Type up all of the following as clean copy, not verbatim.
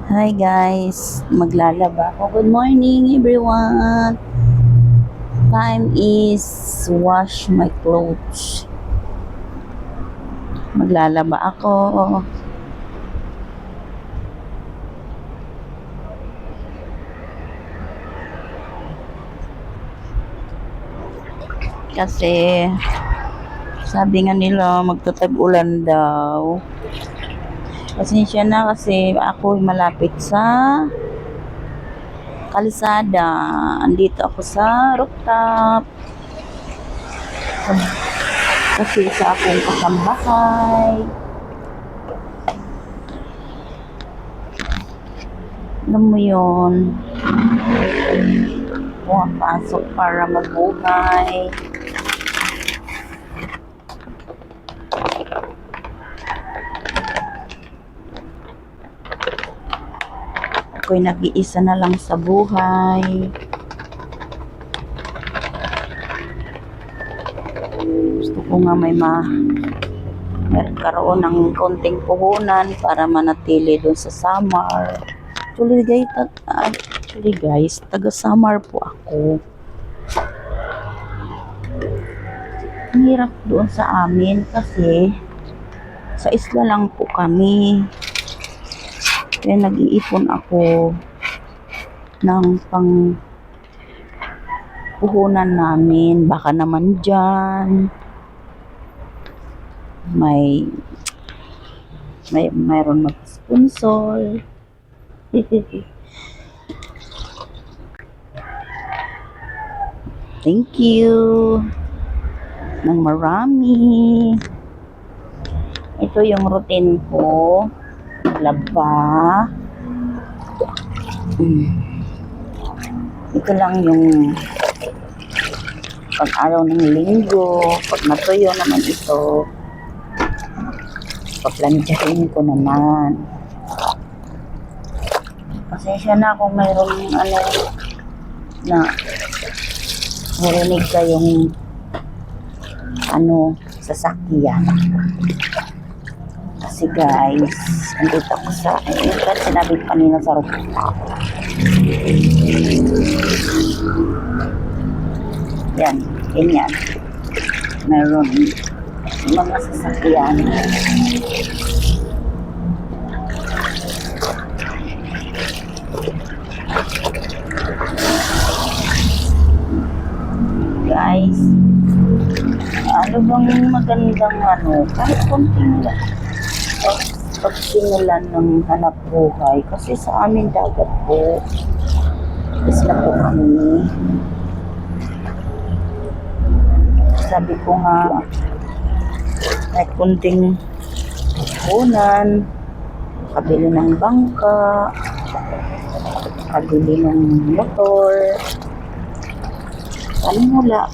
Hi guys, maglalaba ako. Good morning everyone. Time is wash my clothes. Maglalaba ako. Kasi sabi nga nila magtatag-ulan daw. Pasensya na kasi ako malapit sa kalsada. Andito ako sa rooftop. Kasi sa akong kasambahay. Alam mo yun, pumapasok para mabuhay. Ako'y nag-iisa na lang sa buhay. Gusto ko nga magkaroon ng konting puhunan para manatili doon sa summer. Actually guys, taga-summer po ako. Ang hirap doon sa amin kasi sa isla lang po kami. Kaya nag-iipon ako ng pang puhunan namin. Baka naman dyan mayroon mag-sponsor. Thank you ng marami. Ito yung routine ko. Laba. Ito lang yung pag-araw ng linggo. Pag natuyo naman ito, paplansyahin ko naman. Pasensya na kung mayroong na narinig kayong sasakyan. Kasi guys, andito ako sa sinabi ko kanina sa rooftop. Yan, ganyan. Mayroon mga sasakyan. Guys, ano bang magandang kahit konting pagsimulan ng hanap buhay kasi sa amin dagat po isla po kami. Sabi ko nga kahit konting punan, kabili ng bangka, kabili ng motor, panimula.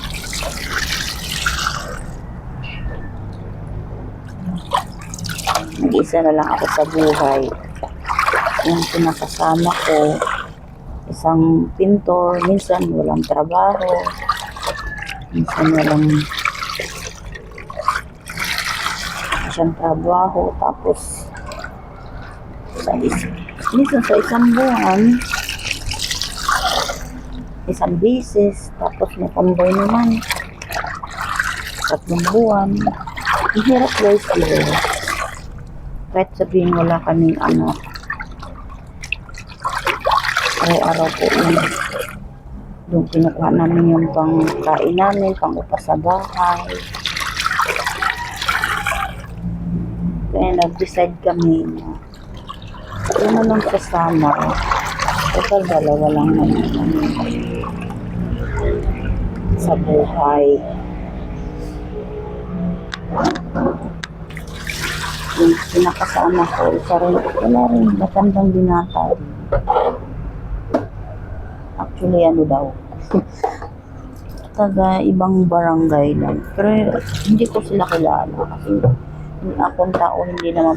Nag-isa na lang ako sa buhay. Yung pinakasama ko, isang pintor, minsan walang trabaho, minsan walang siyang trabaho, tapos minsan sa isang buwan, isang beses, tapos may pamboy naman, 3 buwan. Ang hirap guys yun. Kahit sabihin wala kaming araw-araw po yun. Doon kinukuha namin yung pangkain namin, pang-upa sa bahay. Kaya nag-decide kami na yun na lang sa summer. Total dalawa lang naman kami sa buhay. Yung pinakasama ko, wala rin, matandang binata. Actually, daw, taga ibang barangay lang. Pero hindi ko sila kilala kasi akong tao hindi naman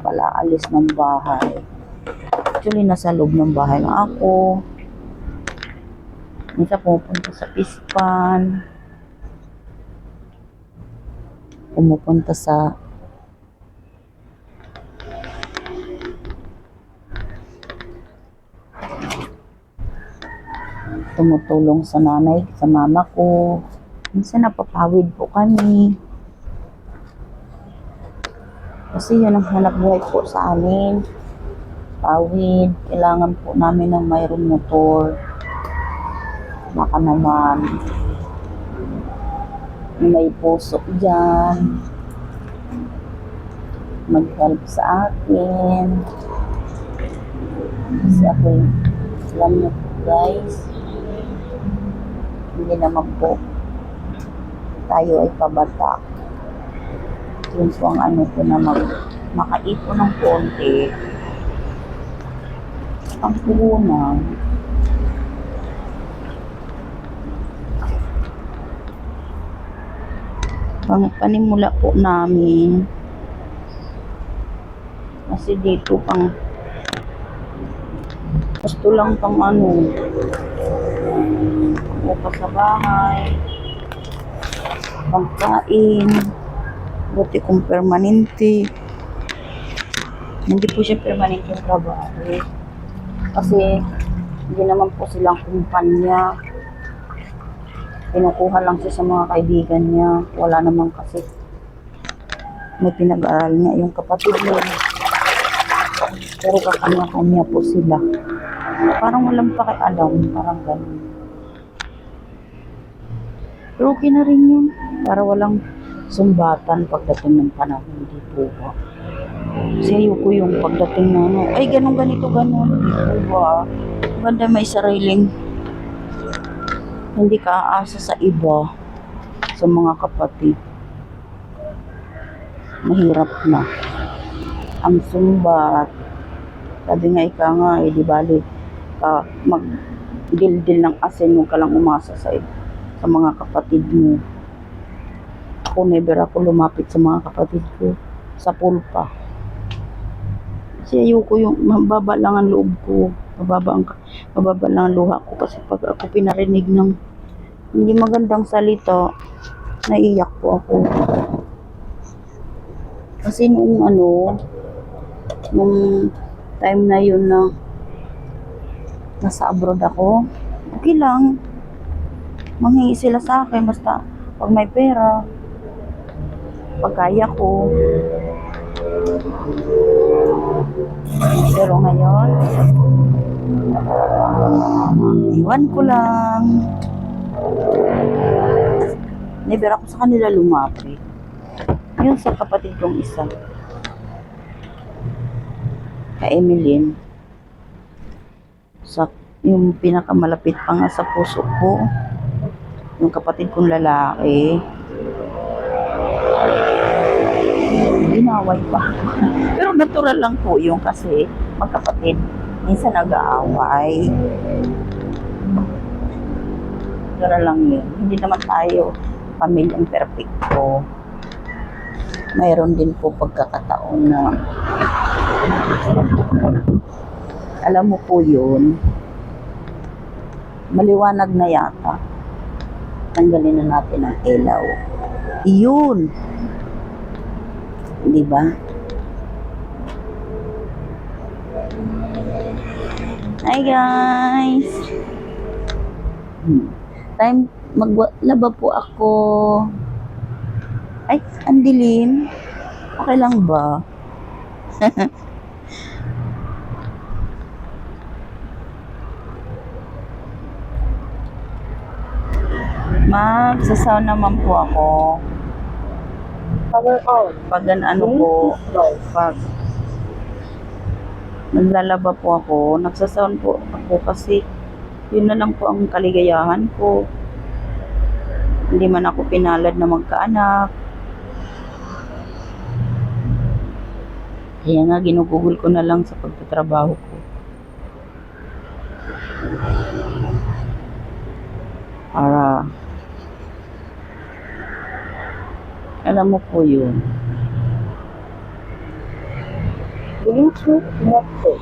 pala alis ng bahay. Actually, nasa loob ng bahay na ako. Minsan pupunta sa Pispan. Pumupunta sa tumutulong sa nanay, sa mama ko. Minsan napapawid po kami. Kasi yun ang hanap buhay po sa amin. Pawid. Kailangan po namin ng mayroong motor. Baka naman may puso dyan. Mag-help sa akin. Kasi ako alam niyo po guys, hindi naman po tayo ay pabata. Yun po ang ano po na makaipon ng konti. Ang puhunan. Panimula po namin. Kasi dito pang gusto lang pang ano, upa sa bahay, pangkain, buti kung permanente. Hindi po siya permanente yung trabaho. Kasi hindi naman po silang kumpanya. Kinukuha lang siya sa mga kaibigan niya. Wala naman kasi. May pinag-aral niya yung kapatid niya. Pero kakanya-kanya po sila. Parang walang pakialam. Parang ganun. Pero okay na rin yun. Para walang sumbatan pagdating ng panahon. Hindi po ba? Kasi ayoko yung pagdating na ano. Ay, ganun, ganito, ganun. Hindi po ba? Maganda may sariling. Hindi ka aasa sa iba. Sa mga kapatid. Mahirap na. Ang sumbat. Sabi nga ika nga, di bali mag-dildil ng asin, huwag ka lang umasa sa mga kapatid mo. Ako, never ako lumapit sa mga kapatid ko. Sa pulpa. Kasi ayoko yung mababa lang ang loob ko. Mababa lang ang luha ko. Kasi pag ako pinarinig ng hindi magandang salita, naiyak po ako. Kasi nung time na yun na nasa abroad ako, okay lang. Manghingi sila sa akin basta pag may pera, pag kaya ko. Pero ngayon, iwan ko lang. Never ako sa kanila lumapit. Yun sa kapatid kong isa. Ka Emeline. Yung pinakamalapit pa nga sa puso ko. Yung kapatid kong lalaki. Inaway pa. Pero natural lang po yung kasi magkapatid. Minsan nag-aaway. Natural lang yun. Hindi naman tayo pamilyang perfecto. Mayroon din po pagkakataon na alam mo po yun, maliwanag na yata. Tanggalin na natin ang ilaw. Iyon. Di ba? Hi guys. Time maglaba po ako. Ay, ang dilim. Okay lang ba? Magsasaw naman po ako. Pag ano po, pag naglalaba po ako, nagsasaw po ako kasi yun na lang po ang kaligayahan ko. Hindi man ako pinalad na magkaanak. Kaya nga ginugugol ko na lang sa pagtatrabaho ko. Para alam mo po yun. Bluetooth connected.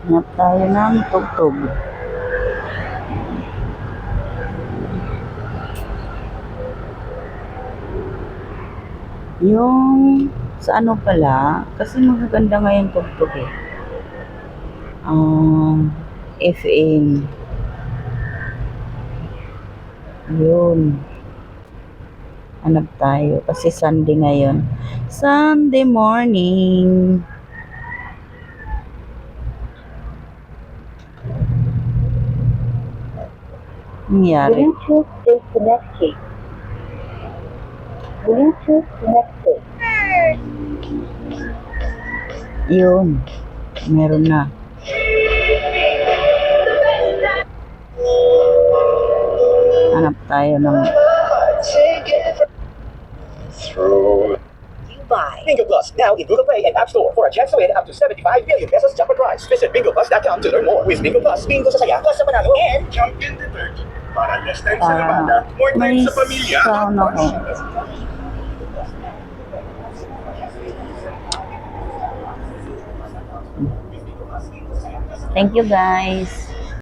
Hanap tayo ng tugtog. Yung sa ano pala, kasi magaganda ngayon tugtog eh. FM. Yun. Hanap tayo kasi Sunday ngayon. Sunday morning. Nangyari. Bluetooth disconnected. Bluetooth connected. Yun. Meron na. Hanap tayo ng Through. You buy Bingo Plus now in Google Play and App Store for a chance to win up to 75 million pesos jackpot prize. Visit bingoplus.com to learn more. With Bingo Plus, bingo sa saya, plus sa panalo, and champion detergent. Para less time sa labada, more time may sa pamilya. sound ako. Thank you guys.